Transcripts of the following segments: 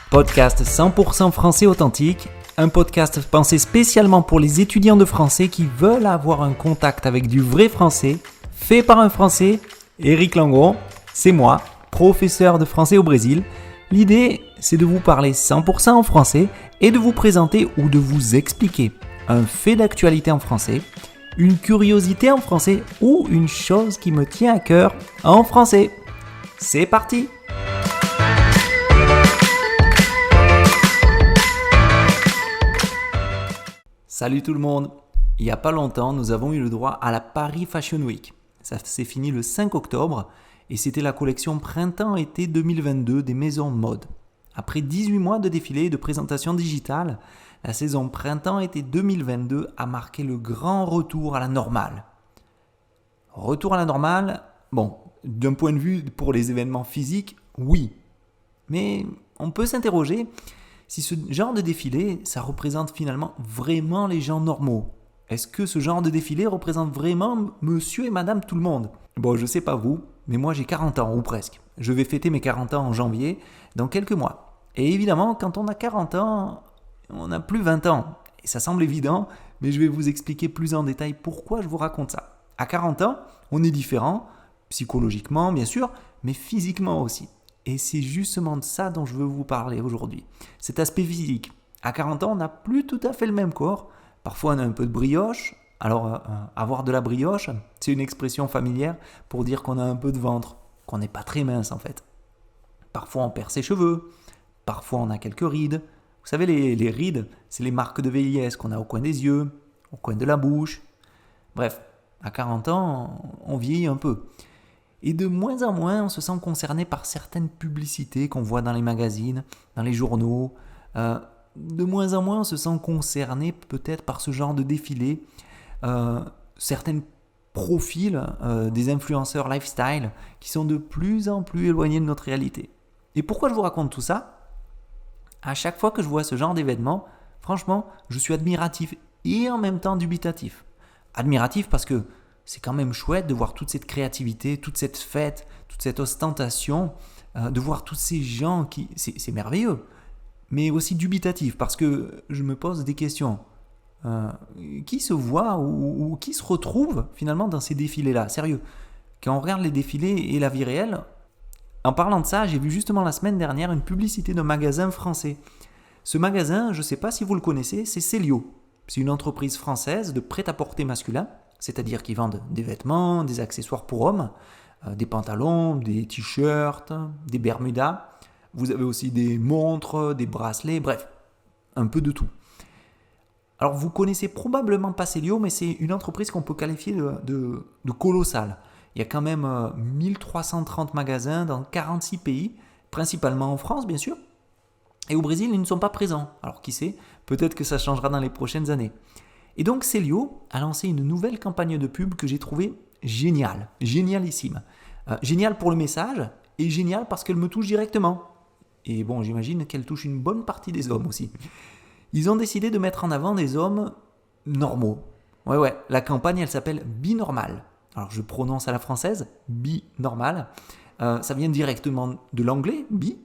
Podcast 100% français authentique, un podcast pensé spécialement pour les étudiants de français qui veulent avoir un contact avec du vrai français, fait par un français, Éric Langon, c'est moi, professeur de français au Brésil. L'idée, c'est de vous parler 100% en français et de vous présenter ou de vous expliquer un fait d'actualité en français, une curiosité en français ou une chose qui me tient à cœur en français. C'est parti! Salut tout le monde! Il n'y a pas longtemps, nous avons eu le droit à la Paris Fashion Week. Ça s'est fini le 5 octobre et c'était la collection Printemps-été 2022 des maisons de mode. Après 18 mois de défilés et de présentations digitales, la saison Printemps-été 2022 a marqué le grand retour à la normale. Retour à la normale, bon, d'un point de vue pour les événements physiques, oui. Mais on peut s'interroger si ce genre de défilé, ça représente finalement vraiment les gens normaux. Est-ce que ce genre de défilé représente vraiment monsieur et madame tout le monde? Bon, je sais pas vous, mais moi j'ai 40 ans, ou presque. Je vais fêter mes 40 ans en janvier, dans quelques mois. Et évidemment, quand on a 40 ans, on n'a plus 20 ans. Et ça semble évident, mais je vais vous expliquer plus en détail pourquoi je vous raconte ça. À 40 ans, on est différent, psychologiquement bien sûr, mais physiquement aussi. Et c'est justement de ça dont je veux vous parler aujourd'hui. Cet aspect physique. À 40 ans, on n'a plus tout à fait le même corps. Parfois, on a un peu de brioche. Alors, avoir de la brioche, c'est une expression familière pour dire qu'on a un peu de ventre, qu'on n'est pas très mince en fait. Parfois, on perd ses cheveux. Parfois, on a quelques rides. Vous savez, les rides, c'est les marques de vieillesse qu'on a au coin des yeux, au coin de la bouche. Bref, à 40 ans, on vieillit un peu. Et de moins en moins, on se sent concerné par certaines publicités qu'on voit dans les magazines, dans les journaux. De moins en moins, on se sent concerné peut-être par ce genre de défilé. Certains profils des influenceurs lifestyle qui sont de plus en plus éloignés de notre réalité. Et pourquoi je vous raconte tout ça? À chaque fois que je vois ce genre d'événement, franchement, je suis admiratif et en même temps dubitatif. Admiratif parce que c'est quand même chouette de voir toute cette créativité, toute cette fête, toute cette ostentation, de voir tous ces gens qui... C'est merveilleux, mais aussi dubitatif, parce que je me pose des questions. Qui se voit ou qui se retrouve finalement dans ces défilés-là? Sérieux, quand on regarde les défilés et la vie réelle, en parlant de ça, j'ai vu justement la semaine dernière une publicité d'un magasin français. Ce magasin, je ne sais pas si vous le connaissez, c'est Célio. C'est une entreprise française de prêt-à-porter masculin, c'est-à-dire qu'ils vendent des vêtements, des accessoires pour hommes, des pantalons, des t-shirts, des bermudas. Vous avez aussi des montres, des bracelets, bref, un peu de tout. Alors vous connaissez probablement pas Célio, mais c'est une entreprise qu'on peut qualifier de colossale. Il y a quand même 1330 magasins dans 46 pays, principalement en France bien sûr. Et au Brésil, ils ne sont pas présents. Alors qui sait, peut-être que ça changera dans les prochaines années. Et donc Célio a lancé une nouvelle campagne de pub que j'ai trouvée géniale, génialissime. Géniale pour le message et géniale parce qu'elle me touche directement. Et bon, j'imagine qu'elle touche une bonne partie des hommes aussi. Ils ont décidé de mettre en avant des hommes normaux. Ouais, la campagne elle s'appelle Binormal. Alors je prononce à la française, Binormal. Ça vient directement de l'anglais, bi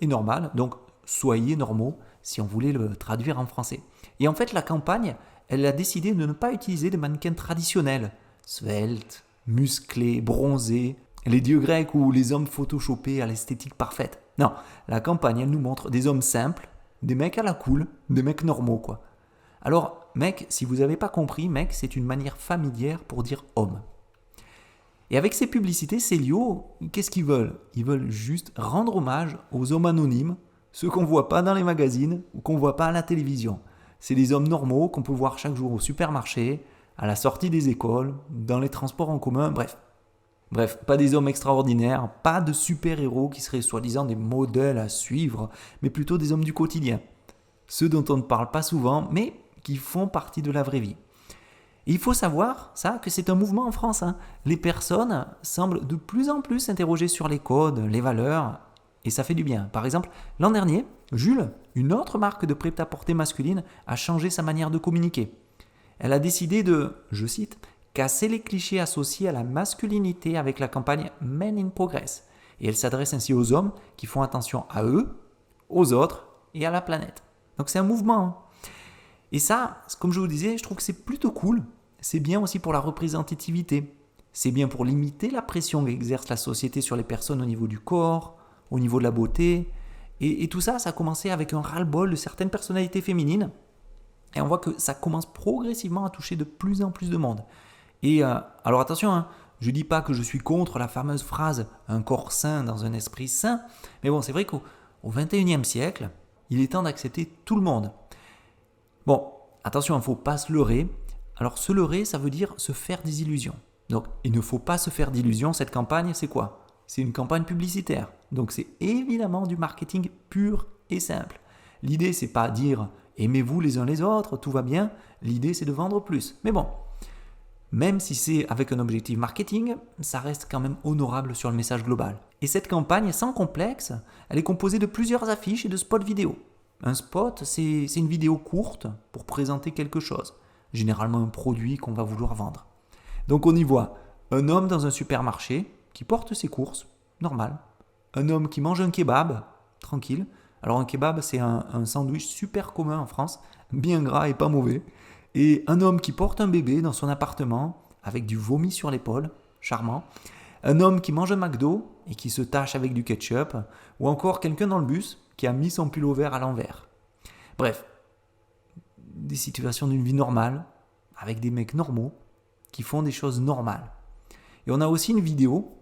et normal. Donc soyez normaux si on voulait le traduire en français. Et en fait la campagne, elle a décidé de ne pas utiliser des mannequins traditionnels, sveltes, musclés, bronzés, les dieux grecs ou les hommes photoshopés à l'esthétique parfaite. Non, la campagne, elle nous montre des hommes simples, des mecs à la cool, des mecs normaux quoi. Alors, mec, si vous n'avez pas compris, mec, c'est une manière familière pour dire homme. Et avec ces publicités, Célio, qu'est-ce qu'ils veulent? Ils veulent juste rendre hommage aux hommes anonymes, ceux qu'on ne voit pas dans les magazines ou qu'on ne voit pas à la télévision. C'est des hommes normaux qu'on peut voir chaque jour au supermarché, à la sortie des écoles, dans les transports en commun, bref. Bref, pas des hommes extraordinaires, pas de super-héros qui seraient soi-disant des modèles à suivre, mais plutôt des hommes du quotidien. Ceux dont on ne parle pas souvent, mais qui font partie de la vraie vie. Et il faut savoir, ça, que c'est un mouvement en France. Les personnes semblent de plus en plus s'interroger sur les codes, les valeurs, et ça fait du bien. Par exemple, l'an dernier, Jules, une autre marque de prêt-à-porter masculine, a changé sa manière de communiquer. Elle a décidé de, je cite, « casser les clichés associés à la masculinité avec la campagne Men in Progress ». Et elle s'adresse ainsi aux hommes qui font attention à eux, aux autres et à la planète. Donc c'est un mouvement. Hein. Et ça, comme je vous disais, je trouve que c'est plutôt cool. C'est bien aussi pour la représentativité. C'est bien pour limiter la pression qu'exerce la société sur les personnes au niveau du corps, au niveau de la beauté. Et tout ça, ça a commencé avec un ras-le-bol de certaines personnalités féminines. Et on voit que ça commence progressivement à toucher de plus en plus de monde. Et alors attention, hein, je ne dis pas que je suis contre la fameuse phrase « un corps sain dans un esprit sain », mais bon, c'est vrai qu'au XXIe siècle, il est temps d'accepter tout le monde. Bon, attention, il ne faut pas se leurrer. Alors se leurrer, ça veut dire se faire des illusions. Donc il ne faut pas se faire d'illusions, cette campagne, c'est quoi ? C'est une campagne publicitaire. Donc c'est évidemment du marketing pur et simple. L'idée, c'est pas dire « aimez-vous les uns les autres, tout va bien ». L'idée, c'est de vendre plus. Mais bon, même si c'est avec un objectif marketing, ça reste quand même honorable sur le message global. Et cette campagne, sans complexe, elle est composée de plusieurs affiches et de spots vidéo. Un spot, c'est une vidéo courte pour présenter quelque chose, généralement un produit qu'on va vouloir vendre. Donc on y voit un homme dans un supermarché qui porte ses courses, normal. Un homme qui mange un kebab, tranquille. Alors un kebab, c'est un sandwich super commun en France, bien gras et pas mauvais. Et un homme qui porte un bébé dans son appartement avec du vomi sur l'épaule, charmant. Un homme qui mange un McDo et qui se tâche avec du ketchup. Ou encore quelqu'un dans le bus qui a mis son pull vert à l'envers. Bref, des situations d'une vie normale avec des mecs normaux qui font des choses normales. Et on a aussi une vidéo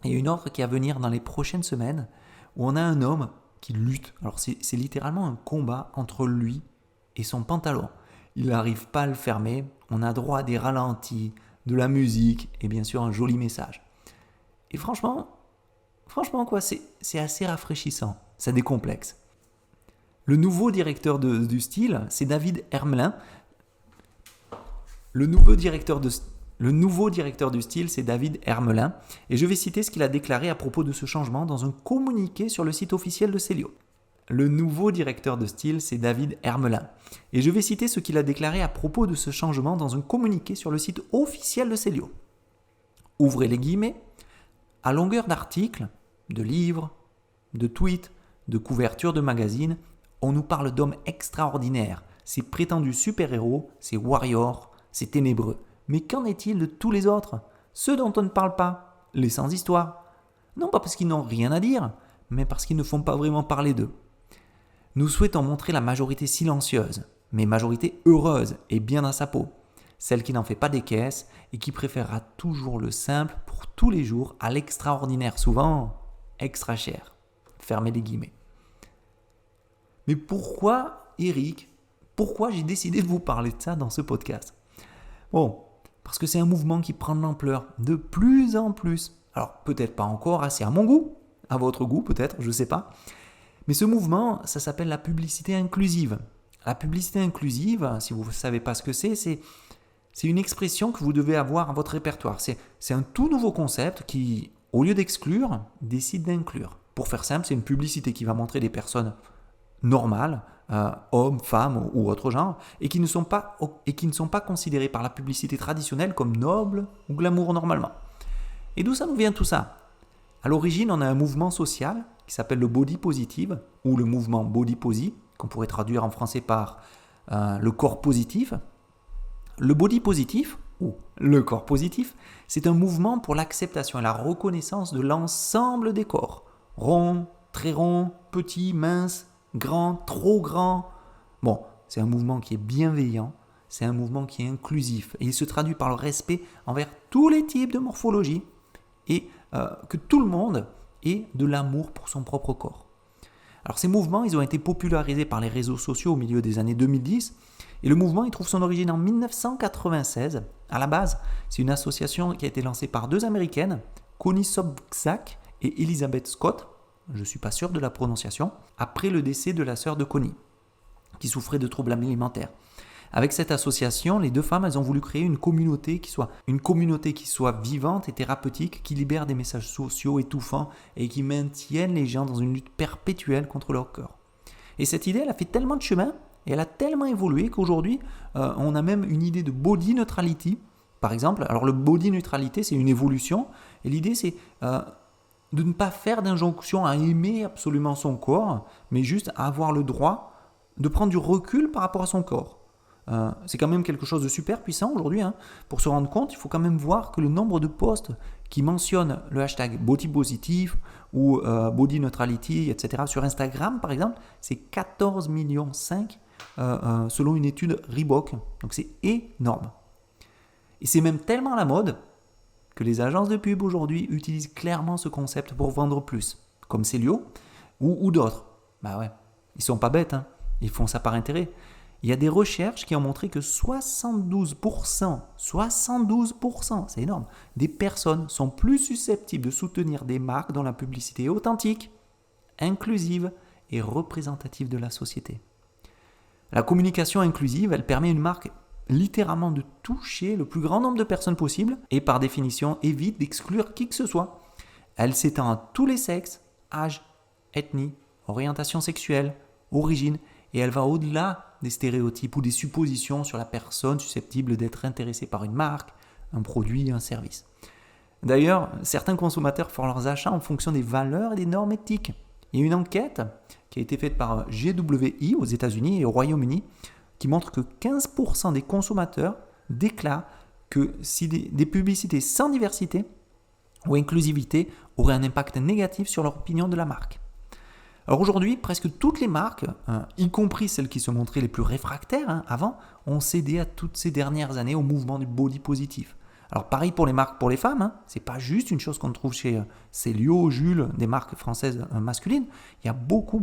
et une autre qui va venir dans les prochaines semaines où on a un homme qui lutte. Alors c'est littéralement un combat entre lui et son pantalon. Il n'arrive pas à le fermer, on a droit à des ralentis, de la musique et bien sûr un joli message. Et franchement quoi, c'est assez rafraîchissant, ça décomplexe. Le nouveau directeur du style, c'est David Hermelin. Le nouveau directeur du style, c'est David Hermelin. Et je vais citer ce qu'il a déclaré à propos de ce changement dans un communiqué sur le site officiel de Célio. Le nouveau directeur de style, c'est David Hermelin. Et je vais citer ce qu'il a déclaré à propos de ce changement dans un communiqué sur le site officiel de Célio. Ouvrez les guillemets. À longueur d'articles, de livres, de tweets, de couvertures de magazines, on nous parle d'hommes extraordinaires, ces prétendus super-héros, ces warriors, ces ténébreux. Mais qu'en est-il de tous les autres ? Ceux dont on ne parle pas, les sans-histoire. Non pas parce qu'ils n'ont rien à dire, mais parce qu'ils ne font pas vraiment parler d'eux. Nous souhaitons montrer la majorité silencieuse, mais majorité heureuse et bien dans sa peau. Celle qui n'en fait pas des caisses et qui préférera toujours le simple pour tous les jours à l'extraordinaire, souvent extra cher. Fermez les guillemets. Mais pourquoi, Eric, pourquoi j'ai décidé de vous parler de ça dans ce podcast ? Bon, parce que c'est un mouvement qui prend de l'ampleur de plus en plus. Alors peut-être pas encore assez à mon goût, à votre goût peut-être, je ne sais pas. Mais ce mouvement, ça s'appelle la publicité inclusive. La publicité inclusive, si vous ne savez pas ce que c'est une expression que vous devez avoir à votre répertoire. C'est un tout nouveau concept qui, au lieu d'exclure, décide d'inclure. Pour faire simple, c'est une publicité qui va montrer des personnes normales, hommes, femmes ou autre genre, et qui ne sont pas considérées par la publicité traditionnelle comme nobles ou glamour normalement. Et d'où ça nous vient tout ça ? À l'origine, on a un mouvement social qui s'appelle le body positive, ou le mouvement body posi, qu'on pourrait traduire en français par le corps positif. Le body positif, ou le corps positif, c'est un mouvement pour l'acceptation et la reconnaissance de l'ensemble des corps. Rond, très rond, petit, mince, grand, trop grand. Bon, c'est un mouvement qui est bienveillant, c'est un mouvement qui est inclusif, et il se traduit par le respect envers tous les types de morphologie, et que tout le monde ait de l'amour pour son propre corps. Alors ces mouvements, ils ont été popularisés par les réseaux sociaux au milieu des années 2010, et le mouvement, il trouve son origine en 1996. À la base, c'est une association qui a été lancée par deux Américaines, Connie Sobczak et Elizabeth Scott, je ne suis pas sûr de la prononciation, après le décès de la sœur de Connie, qui souffrait de troubles alimentaires. Avec cette association, les deux femmes, elles ont voulu créer une communauté qui soit vivante et thérapeutique, qui libère des messages sociaux étouffants et qui maintiennent les gens dans une lutte perpétuelle contre leur corps. Et cette idée, elle a fait tellement de chemin et elle a tellement évolué qu'aujourd'hui, on a même une idée de body neutrality, par exemple. Alors le body neutrality, c'est une évolution et l'idée, c'est de ne pas faire d'injonction à aimer absolument son corps, mais juste à avoir le droit de prendre du recul par rapport à son corps. C'est quand même quelque chose de super puissant aujourd'hui. Pour se rendre compte, il faut quand même voir que le nombre de posts qui mentionnent le hashtag body positif ou body neutrality, etc. sur Instagram, par exemple, c'est 14,5 millions selon une étude Reebok. Donc c'est énorme. Et c'est même tellement à la mode que les agences de pub aujourd'hui utilisent clairement ce concept pour vendre plus, comme Célio ou d'autres. Bah ouais, ils sont pas bêtes, ils font ça par intérêt. Il y a des recherches qui ont montré que 72%, c'est énorme, des personnes sont plus susceptibles de soutenir des marques dont la publicité est authentique, inclusive et représentative de la société. La communication inclusive, elle permet à une marque littéralement de toucher le plus grand nombre de personnes possible et par définition évite d'exclure qui que ce soit. Elle s'étend à tous les sexes, âge, ethnie, orientation sexuelle, origine, et elle va au-delà des stéréotypes ou des suppositions sur la personne susceptible d'être intéressée par une marque, un produit, un service. D'ailleurs, certains consommateurs font leurs achats en fonction des valeurs et des normes éthiques. Il y a une enquête qui a été faite par GWI aux États-Unis et au Royaume-Uni qui montre que 15% des consommateurs déclarent que si des publicités sans diversité ou inclusivité auraient un impact négatif sur leur opinion de la marque. Alors aujourd'hui, presque toutes les marques, y compris celles qui se montraient les plus réfractaires avant, ont cédé à toutes ces dernières années au mouvement du body positif. Alors pareil pour les marques pour les femmes, c'est pas juste une chose qu'on trouve chez Célio, Jules, des marques françaises masculines. Il y a beaucoup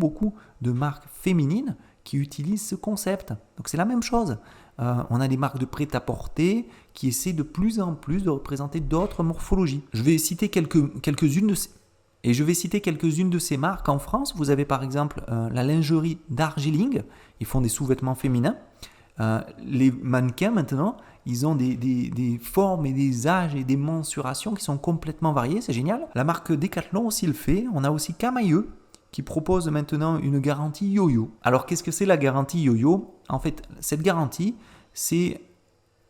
de marques féminines qui utilisent ce concept. Donc c'est la même chose. On a des marques de prêt-à-porter qui essaient de plus en plus de représenter d'autres morphologies. Je vais citer quelques-unes de ces marques en France. Vous avez par exemple la lingerie Darjeeling. Ils font des sous-vêtements féminins. Les mannequins maintenant, ils ont des formes et des âges et des mensurations qui sont complètement variées. C'est génial. La marque Decathlon aussi le fait. On a aussi Camailleux qui propose maintenant une garantie yo-yo. Alors qu'est-ce que c'est la garantie yo-yo ? En fait, cette garantie, c'est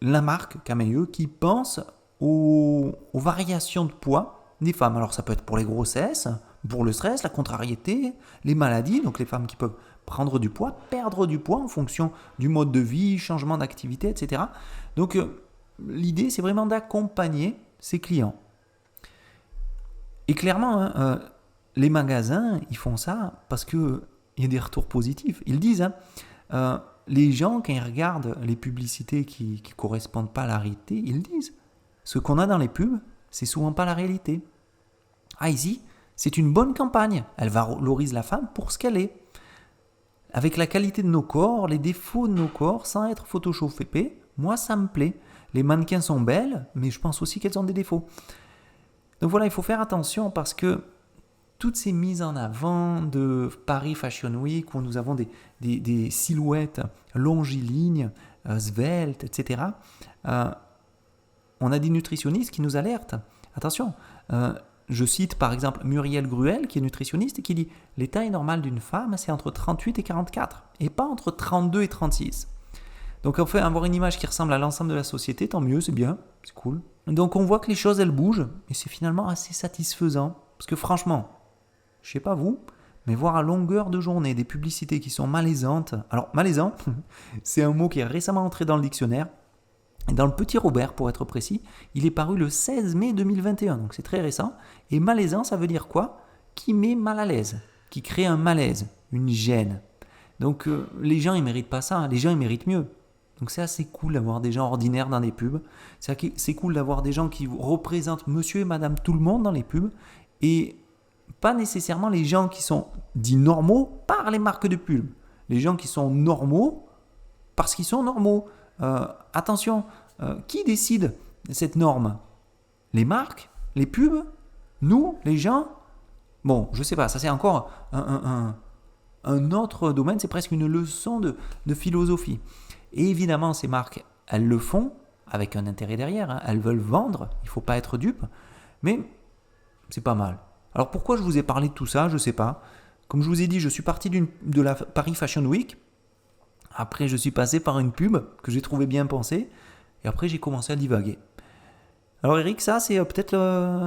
la marque Camailleux qui pense aux variations de poids des femmes. Alors ça peut être pour les grossesses, pour le stress, la contrariété, les maladies, donc les femmes qui peuvent prendre du poids, perdre du poids en fonction du mode de vie, changement d'activité, etc. Donc l'idée, c'est vraiment d'accompagner ses clients. Et clairement, les magasins, ils font ça parce qu'il y a des retours positifs. Ils disent, les gens, quand ils regardent les publicités qui ne correspondent pas à la réalité, ils disent, ce qu'on a dans les pubs, c'est souvent pas la réalité. Ah, ici, c'est une bonne campagne. Elle valorise la femme pour ce qu'elle est. Avec la qualité de nos corps, les défauts de nos corps, sans être photoshopés, moi, ça me plaît. Les mannequins sont belles, mais je pense aussi qu'elles ont des défauts. Donc voilà, il faut faire attention parce que toutes ces mises en avant de Paris Fashion Week, où nous avons des silhouettes longilignes, sveltes, etc., on a des nutritionnistes qui nous alertent. Attention, je cite par exemple Muriel Gruel, qui est nutritionniste, et qui dit « Les tailles normales d'une femme, c'est entre 38 et 44, et pas entre 32 et 36. » Donc en fait, avoir une image qui ressemble à l'ensemble de la société, tant mieux, c'est bien, c'est cool. Donc on voit que les choses, elles bougent, et c'est finalement assez satisfaisant. Parce que franchement, je sais pas vous, mais voir à longueur de journée des publicités qui sont malaisantes. Alors malaisant, c'est un mot qui est récemment entré dans le dictionnaire. Et dans le Petit Robert, pour être précis, il est paru le 16 mai 2021, donc c'est très récent. Et malaisant, ça veut dire quoi ? Qui met mal à l'aise, qui crée un malaise, une gêne. Donc les gens, ils méritent pas ça, les gens, ils méritent mieux. Donc c'est assez cool d'avoir des gens ordinaires dans les pubs. C'est cool d'avoir des gens qui représentent monsieur et madame tout le monde dans les pubs. Et pas nécessairement les gens qui sont dits normaux par les marques de pub. Les gens qui sont normaux parce qu'ils sont normaux. Attention, qui décide cette norme ? Les marques ? Les pubs ? Nous ? Les gens ? Bon, je sais pas, ça c'est encore un autre domaine, c'est presque une leçon de philosophie. Et évidemment, ces marques, elles le font avec un intérêt derrière, elles veulent vendre, il ne faut pas être dupe, mais c'est pas mal. Alors pourquoi je vous ai parlé de tout ça, je ne sais pas. Comme je vous ai dit, je suis parti de la Paris Fashion Week. Après, je suis passé par une pub que j'ai trouvé bien pensée. Et après, j'ai commencé à divaguer. Alors Eric, ça c'est peut-être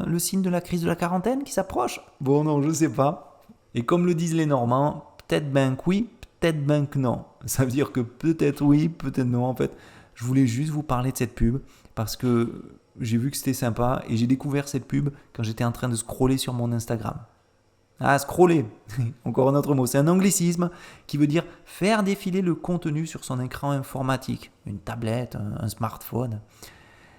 le signe de la crise de la quarantaine qui s'approche? Bon non, je sais pas. Et comme le disent les Normands, peut-être ben que oui, peut-être ben que non. Ça veut dire que peut-être oui, peut-être non. En fait, je voulais juste vous parler de cette pub parce que j'ai vu que c'était sympa et j'ai découvert cette pub quand j'étais en train de scroller sur mon Instagram. Ah, scroller, encore un autre mot, c'est un anglicisme qui veut dire faire défiler le contenu sur son écran informatique, une tablette, un smartphone.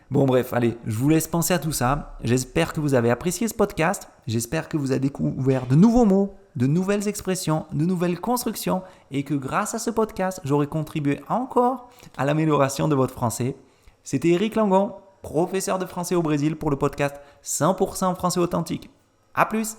Bon bref, allez, je vous laisse penser à tout ça. J'espère que vous avez apprécié ce podcast. J'espère que vous avez découvert de nouveaux mots, de nouvelles expressions, de nouvelles constructions et que grâce à ce podcast, j'aurai contribué encore à l'amélioration de votre français. C'était Eric Langon, professeur de français au Brésil pour le podcast 100% français authentique. À plus!